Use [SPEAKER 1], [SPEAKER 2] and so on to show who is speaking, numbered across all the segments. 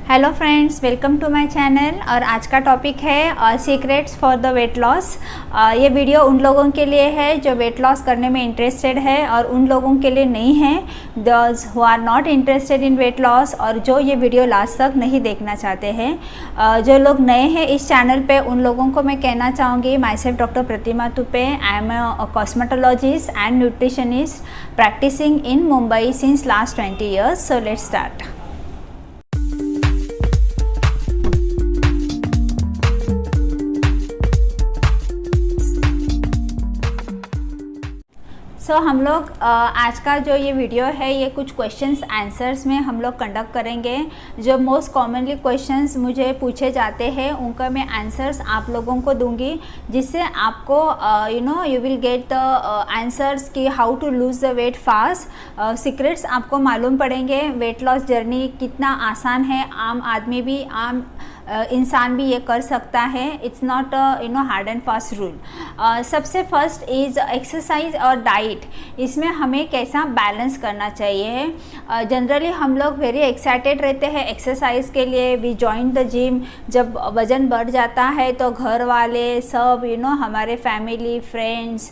[SPEAKER 1] Hello friends, welcome to my channel. और आज का टॉपिक है secrets for the weight loss. ये वीडियो उन लोगों के लिए है जो वेट लॉस करने में इंटरेस्टेड है और उन लोगों के लिए नहीं है those who are not interested in weight loss और जो ये वीडियो लास्ट तक नहीं देखना चाहते हैं। जो लोग नए हैं इस चैनल पे उन लोगों को मैं कहना चाहूँगी, myself doctor Pratima Tupe, I am a cosmetologist and nutritionist practising in Mumbai since last 20 years. So let's start. हम लोग आज का जो ये वीडियो है ये कुछ क्वेश्चंस आंसर्स में हम लोग कंडक्ट करेंगे। जो मोस्ट कॉमनली क्वेश्चंस मुझे पूछे जाते हैं उनका मैं आंसर्स आप लोगों को दूंगी, जिससे आपको you will get the answers कि how to lose the weight fast. Secrets आपको मालूम पड़ेंगे। वेट लॉस जर्नी कितना आसान है, आम आदमी भी, आम इंसान भी ये कर सकता है। It's not hard and fast rule. सबसे फर्स्ट इज़ एक्सरसाइज और डाइट। इसमें हमें कैसा बैलेंस करना चाहिए। जनरली हम लोग वेरी एक्साइटेड रहते हैं एक्सरसाइज के लिए। We join the gym. जब वज़न बढ़ जाता है तो घर वाले सब हमारे फैमिली फ्रेंड्स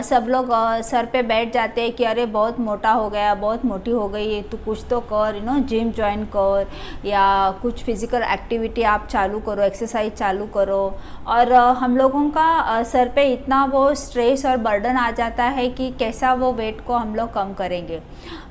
[SPEAKER 1] सब लोग सर पे बैठ जाते हैं कि अरे बहुत मोटा हो गया, बहुत मोटी हो गई, तो कुछ तो कर, जिम ज्वाइन कर या कुछ फिज़िकल एक्टिविटी आप चालू करो, एक्सरसाइज चालू करो। और हम लोगों का सर पे इतना वो स्ट्रेस और बर्डन आ जाता है कि कैसा वो वेट को हम लोग कम करेंगे।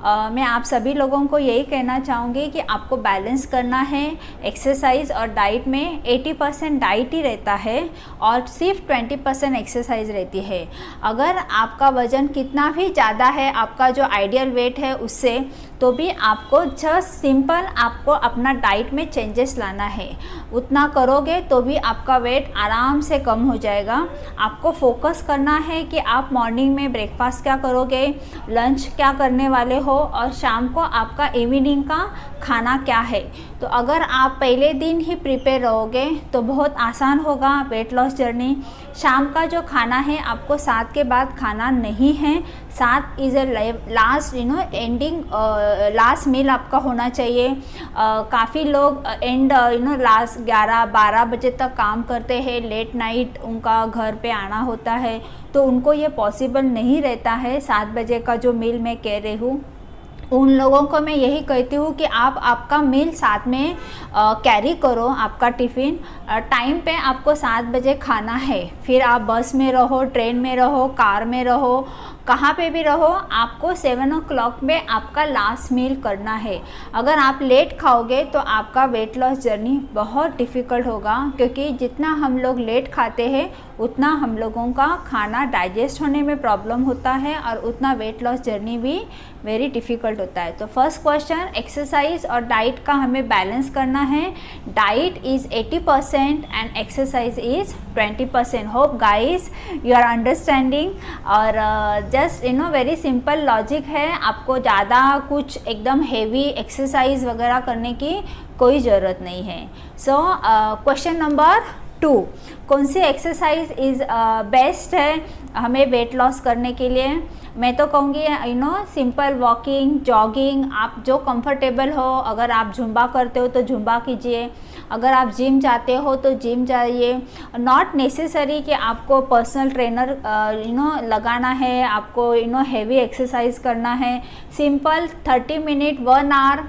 [SPEAKER 1] मैं आप सभी लोगों को यही कहना चाहूँगी कि आपको बैलेंस करना है एक्सरसाइज और डाइट में। 80% डाइट ही रहता है और सिर्फ 20% एक्सरसाइज रहती है। अगर आपका वज़न कितना भी ज़्यादा है आपका जो आइडियल वेट है उससे, तो भी आपको जस्ट सिंपल आपको अपना डाइट में चेंजेस लाना है। उतना करोगे तो भी आपका वेट आराम से कम हो जाएगा। आपको फोकस करना है कि आप मॉर्निंग में ब्रेकफास्ट क्या करोगे, लंच क्या करने वाले हो और शाम को आपका इवनिंग का खाना क्या है। तो अगर आप पहले दिन ही प्रिपेयर रहोगे तो बहुत आसान होगा वेट लॉस जर्नी। शाम का जो खाना है आपको 7 के बाद खाना नहीं है। 7 is a last ending last meal आपका होना चाहिए। काफ़ी लोग एंड लास्ट 11-12 बजे तक काम करते हैं, लेट नाइट उनका घर पे आना होता है, तो उनको ये पॉसिबल नहीं रहता है 7 बजे का जो मील मैं कह रही हूँ। उन लोगों को मैं यही कहती हूँ कि आप आपका मील साथ में कैरी करो। आपका टिफ़िन टाइम पे आपको 7 बजे खाना है। फिर आप बस में रहो, ट्रेन में रहो, कार में रहो, कहाँ पे भी रहो, आपको 7 o'clock में आपका लास्ट मील करना है। अगर आप लेट खाओगे तो आपका वेट लॉस जर्नी बहुत डिफ़िकल्ट होगा, क्योंकि जितना हम लोग लेट खाते हैं उतना हम लोगों का खाना डाइजेस्ट होने में प्रॉब्लम होता है और उतना वेट लॉस जर्नी भी वेरी डिफ़िकल्ट होता है। तो फर्स्ट क्वेश्चन, एक्सरसाइज और डाइट का हमें बैलेंस करना है। Diet is 80% and exercise is 20%। Hope guys you are understanding. और जस्ट वेरी सिंपल लॉजिक है। आपको ज़्यादा कुछ एकदम हेवी एक्सरसाइज वगैरह करने की कोई ज़रूरत नहीं है। सो क्वेश्चन नंबर 2, कौन सी एक्सरसाइज इज़ बेस्ट है हमें वेट लॉस करने के लिए। मैं तो कहूँगी सिंपल वॉकिंग, जॉगिंग, आप जो कंफर्टेबल हो। अगर आप जुम्बा करते हो तो जुम्बा कीजिए। अगर आप जिम जाते हो तो जिम जाइए। नॉट नेसेसरी कि आपको पर्सनल ट्रेनर लगाना है, आपको हेवी एक्सरसाइज करना है। Simple 30 minute 1 hour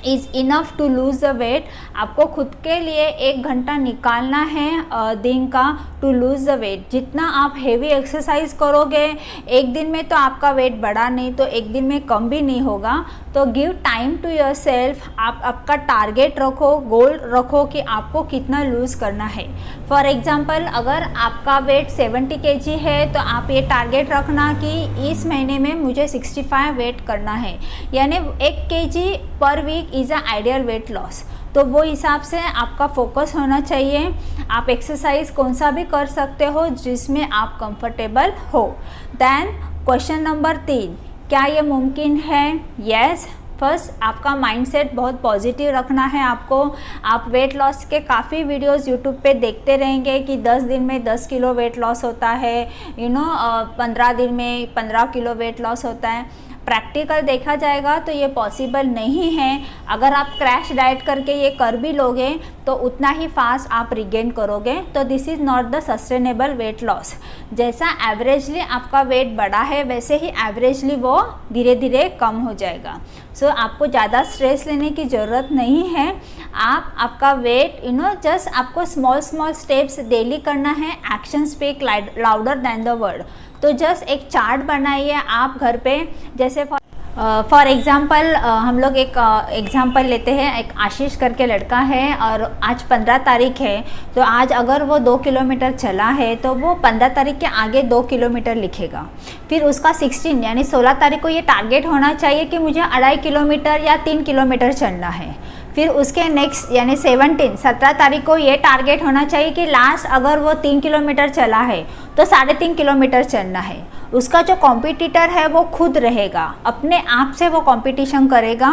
[SPEAKER 1] is enough to lose the weight. आपको खुद के लिए 1 घंटा निकालना है दिन का टू लूज़ द वेट। जितना आप हेवी एक्सरसाइज करोगे एक दिन में तो आपका वेट बढ़ा नहीं तो एक दिन में कम भी नहीं होगा। तो give time to yourself. आप आपका टारगेट रखो, गोल रखो कि आपको कितना लूज़ करना है। फॉर एग्ज़ाम्पल, अगर आपका वेट 70 kg है तो आप ये टारगेट रखना कि इस महीने में मुझे 65 वेट करना है, यानी 1 kg per week is a ideal weight loss. तो वो हिसाब से आपका फोकस होना चाहिए। आप एक्सरसाइज कौन सा भी कर सकते हो जिसमें आप कंफर्टेबल हो। देन क्वेश्चन नंबर 3, क्या ये मुमकिन है? यस। फर्स्ट, आपका माइंडसेट बहुत पॉजिटिव रखना है आपको। आप वेट लॉस के काफ़ी वीडियोस यूट्यूब पे देखते रहेंगे कि 10 दिन में 10 किलो वेट लॉस होता है, 15 दिन में 15 किलो वेट लॉस होता है। प्रैक्टिकल देखा जाएगा तो ये पॉसिबल नहीं है। अगर आप क्रैश डाइट करके ये कर भी लोगे तो उतना ही फास्ट आप रिगेन करोगे। तो this is not the sustainable weight loss. जैसा एवरेजली आपका वेट बढ़ा है वैसे ही एवरेजली वो धीरे धीरे कम हो जाएगा। सो आपको ज़्यादा स्ट्रेस लेने की ज़रूरत नहीं है। आपका वेट जस्ट आपको स्मॉल स्टेप्स डेली करना है। Action speak louder than the word. तो जस्ट एक चार्ट बनाइए आप घर पे। जैसे फॉर एग्ज़ाम्पल हम लोग एक एग्ज़ाम्पल लेते हैं। एक आशीष करके लड़का है और आज 15 तारीख है, तो आज अगर वो 2 किलोमीटर चला है तो वो 15 तारीख के आगे 2 किलोमीटर लिखेगा। फिर उसका 16 यानी 16 तारीख को ये टारगेट होना चाहिए कि मुझे 2.5 किलोमीटर या 3 किलोमीटर चलना है। फिर उसके नेक्स्ट यानी 17 तारीख को ये टारगेट होना चाहिए कि लास्ट अगर वो 3 किलोमीटर चला है तो 3.5 किलोमीटर चलना है। उसका जो कॉम्पिटिटर है वो खुद रहेगा, अपने आप से वो कंपटीशन करेगा।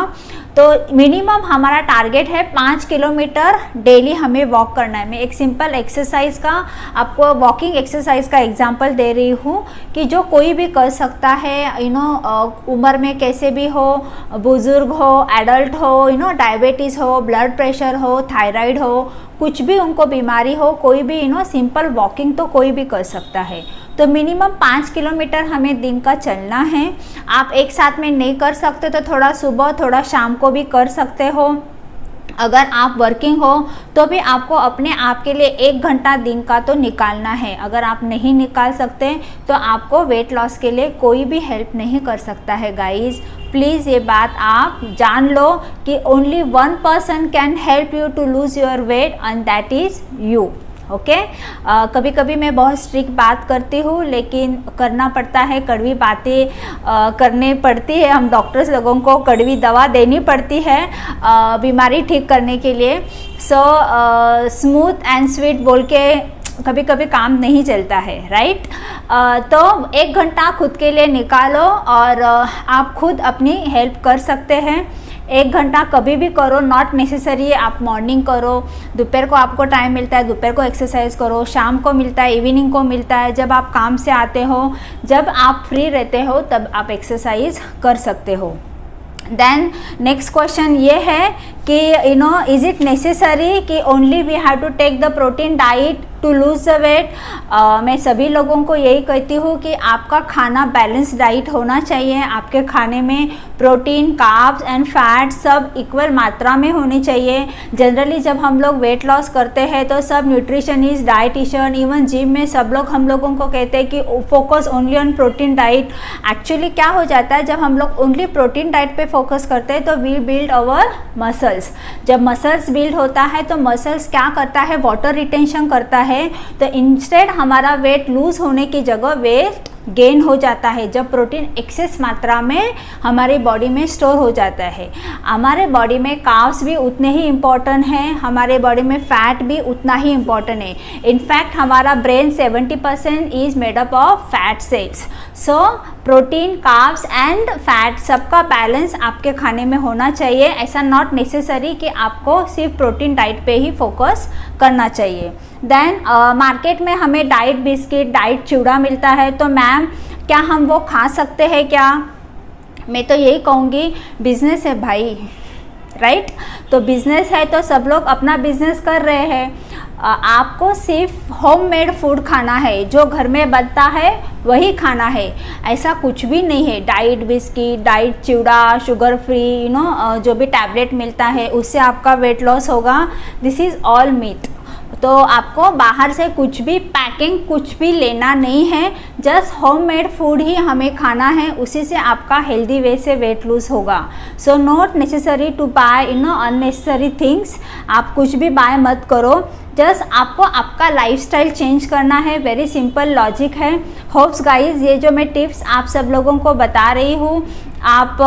[SPEAKER 1] तो मिनिमम हमारा टारगेट है 5 किलोमीटर डेली हमें वॉक करना है। मैं एक सिंपल एक्सरसाइज का आपको वॉकिंग एक्सरसाइज का एग्जांपल दे रही हूँ कि जो कोई भी कर सकता है। उम्र में कैसे भी हो, बुजुर्ग हो, एडल्ट हो, डायबिटीज़ हो, ब्लड प्रेशर हो, थायराइड हो, कुछ भी उनको बीमारी हो, कोई भी सिंपल वॉकिंग तो कोई भी कर सकता है। तो मिनिमम 5 किलोमीटर हमें दिन का चलना है। आप एक साथ में नहीं कर सकते तो थोड़ा सुबह थोड़ा शाम को भी कर सकते हो। अगर आप वर्किंग हो तो भी आपको अपने आप के लिए 1 घंटा दिन का तो निकालना है। अगर आप नहीं निकाल सकते तो आपको वेट लॉस के लिए कोई भी हेल्प नहीं कर सकता है। गाइज प्लीज़ ये बात आप जान लो कि only 1 person can help you to lose your weight and that is you. Okay कभी कभी मैं बहुत स्ट्रिक्ट बात करती हूँ, लेकिन करना पड़ता है। कड़वी बातें करनी पड़ती है। हम डॉक्टर्स लोगों को कड़वी दवा देनी पड़ती है बीमारी ठीक करने के लिए। सो स्मूथ एंड स्वीट बोल के कभी कभी काम नहीं चलता है, राइट। तो 1 घंटा खुद के लिए निकालो और आप खुद अपनी हेल्प कर सकते हैं। 1 घंटा कभी भी करो, नॉट नेसेसरी आप मॉर्निंग करो। दोपहर को आपको टाइम मिलता है दोपहर को एक्सरसाइज करो, शाम को मिलता है, इवनिंग को मिलता है, जब आप काम से आते हो, जब आप फ्री रहते हो तब आप एक्सरसाइज कर सकते हो। देन नेक्स्ट क्वेश्चन ये है कि इज़ इट नेसेसरी कि only we have to take the protein diet to lose the weight. मैं सभी लोगों को यही कहती हूँ कि आपका खाना बैलेंस डाइट होना चाहिए। आपके खाने में प्रोटीन, कार्ब्स एंड फैट सब इक्वल मात्रा में होनी चाहिए। जनरली जब हम लोग वेट लॉस करते हैं तो सब न्यूट्रिशनिस्ट, डाइटिशियन, इवन जिम में सब लोग हम लोगों को कहते हैं कि focus only on protein diet. Actually क्या हो जाता है, जब हम लोग ओनली प्रोटीन डाइट पे फोकस करते हैं तो वी बिल्ड अवर मसल्स। जब मसल्स बिल्ड होता है तो मसल्स क्या करता है, वाटर रिटेंशन करता है। तो इंस्टेड हमारा वेट लूज होने की जगह वेट गेन हो जाता है जब प्रोटीन एक्सेस मात्रा में हमारी बॉडी में स्टोर हो जाता है। हमारे बॉडी में कार्ब्स भी उतने ही इम्पॉर्टेंट हैं, हमारे बॉडी में फैट भी उतना ही इम्पॉर्टेंट है। इनफैक्ट हमारा brain 70% is made up of fat cells. So protein, carbs and fat सबका बैलेंस आपके खाने में होना चाहिए। ऐसा नॉट नेसेसरी कि आपको सिर्फ प्रोटीन डाइट पे ही फोकस करना चाहिए। देन मार्केट में हमें डाइट बिस्किट, डाइट चूड़ा मिलता है, तो मैम क्या हम वो खा सकते हैं क्या? मैं तो यही कहूँगी, बिजनेस है भाई, राइट। तो बिजनेस है तो सब लोग अपना बिजनेस कर रहे हैं। आपको सिर्फ होममेड फूड खाना है, जो घर में बनता है वही खाना है। ऐसा कुछ भी नहीं है। डाइट बिस्किट, डाइट चूड़ा, शुगर फ्री, जो भी टैबलेट मिलता है उससे आपका वेट लॉस होगा, दिस इज़ ऑल मिथ। तो आपको बाहर से कुछ भी पैकिंग कुछ भी लेना नहीं है, जस्ट होममेड फूड ही हमें खाना है, उसी से आपका हेल्दी वे से वेट लूज होगा। So not necessary to buy unnecessary things. आप कुछ भी बाय मत करो, जस्ट आपको आपका लाइफस्टाइल चेंज करना है। वेरी सिंपल लॉजिक है। होप्स गाइज ये जो मैं टिप्स आप सब लोगों को बता रही हूँ आप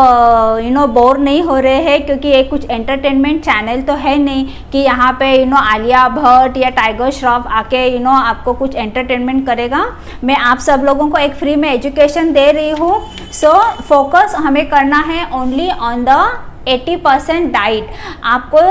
[SPEAKER 1] बोर नहीं हो रहे हैं, क्योंकि ये कुछ एंटरटेनमेंट चैनल तो है नहीं कि यहाँ पे आलिया भट्ट या टाइगर श्रॉफ आके आपको कुछ एंटरटेनमेंट करेगा। मैं आप सब लोगों को एक फ्री में एजुकेशन दे रही हूँ। सो फोकस हमें करना है ओनली ऑन द 80% डाइट। आपको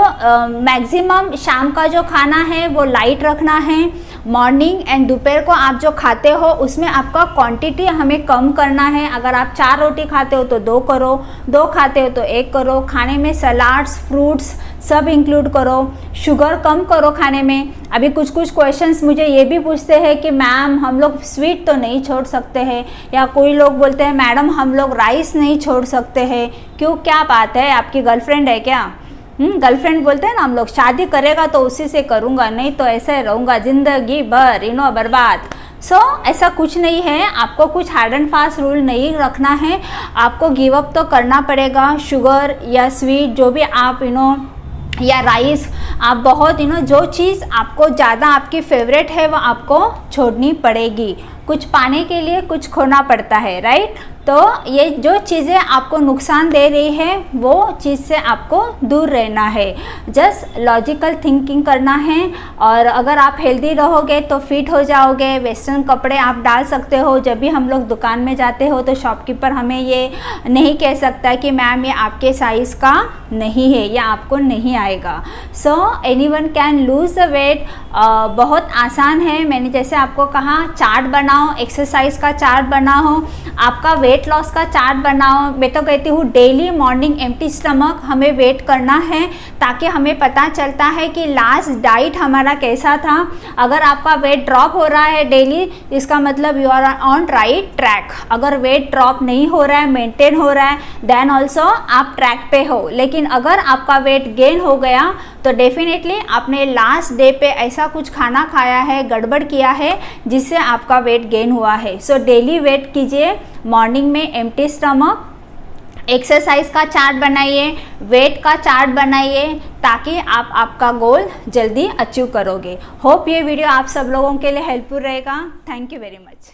[SPEAKER 1] मैक्सिमम शाम का जो खाना है वो लाइट रखना है। मॉर्निंग एंड दोपहर को आप जो खाते हो उसमें आपका क्वांटिटी हमें कम करना है। अगर आप 4 रोटी खाते हो तो 2 करो, 2 खाते हो तो 1 करो। खाने में सलाड्स, फ्रूट्स सब इंक्लूड करो। शुगर कम करो खाने में। अभी कुछ क्वेश्चंस मुझे ये भी पूछते हैं कि मैम हम लोग स्वीट तो नहीं छोड़ सकते हैं, या कोई लोग बोलते हैं मैडम हम लोग राइस नहीं छोड़ सकते हैं। क्यों, क्या बात है, आपकी गर्लफ्रेंड है क्या? गर्लफ्रेंड बोलते हैं ना हम लोग, शादी करेगा तो उसी से करूँगा, नहीं तो ऐसे रहूँगा ज़िंदगी भर बर्बाद। ऐसा कुछ नहीं है। आपको कुछ हार्ड एंड फास्ट रूल नहीं रखना है। आपको गिव अप तो करना पड़ेगा। शुगर या स्वीट जो भी आप या राइस, आप बहुत जो चीज़ आपको ज़्यादा आपकी फेवरेट है वो आपको छोड़नी पड़ेगी। कुछ पाने के लिए कुछ खोना पड़ता है, राइट? तो ये जो चीज़ें आपको नुकसान दे रही है वो चीज़ से आपको दूर रहना है। जस्ट लॉजिकल थिंकिंग करना है। और अगर आप हेल्दी रहोगे तो फिट हो जाओगे। वेस्टर्न कपड़े आप डाल सकते हो। जब भी हम लोग दुकान में जाते हो तो शॉपकीपर हमें ये नहीं कह सकता कि मैम ये आपके साइज़ का नहीं है या आपको नहीं आएगा। Anyone can lose the weight. बहुत आसान है। मैंने जैसे आपको कहा चार्ट बनाओ, एक्सरसाइज का चार्ट बनाओ, आपका वेट लॉस का चार्ट बनाओ। मैं तो कहती हूँ डेली मॉर्निंग एम्प्टी स्टमक हमें वेट करना है, ताकि हमें पता चलता है कि लास्ट डाइट हमारा कैसा था। अगर आपका वेट ड्रॉप हो रहा है डेली, इसका मतलब you are on right track. अगर वेट ड्रॉप नहीं हो रहा है, मेंटेन हो रहा है, देन ऑल्सो आप ट्रैक पे हो। लेकिन अगर आपका वेट गेन हो गया तो डेफिनेटली आपने लास्ट डे पे ऐसा कुछ खाना खाया है, गड़बड़ किया है, जिससे आपका वेट गेन हुआ है। डेली वेट कीजिए, मॉर्निंग में एम्प्टी स्टमक, एक्सरसाइज का चार्ट बनाइए, वेट का चार्ट बनाइए, ताकि आप आपका गोल जल्दी अचीव करोगे। होप ये वीडियो आप सब लोगों के लिए हेल्पफुल रहेगा। Thank you very much.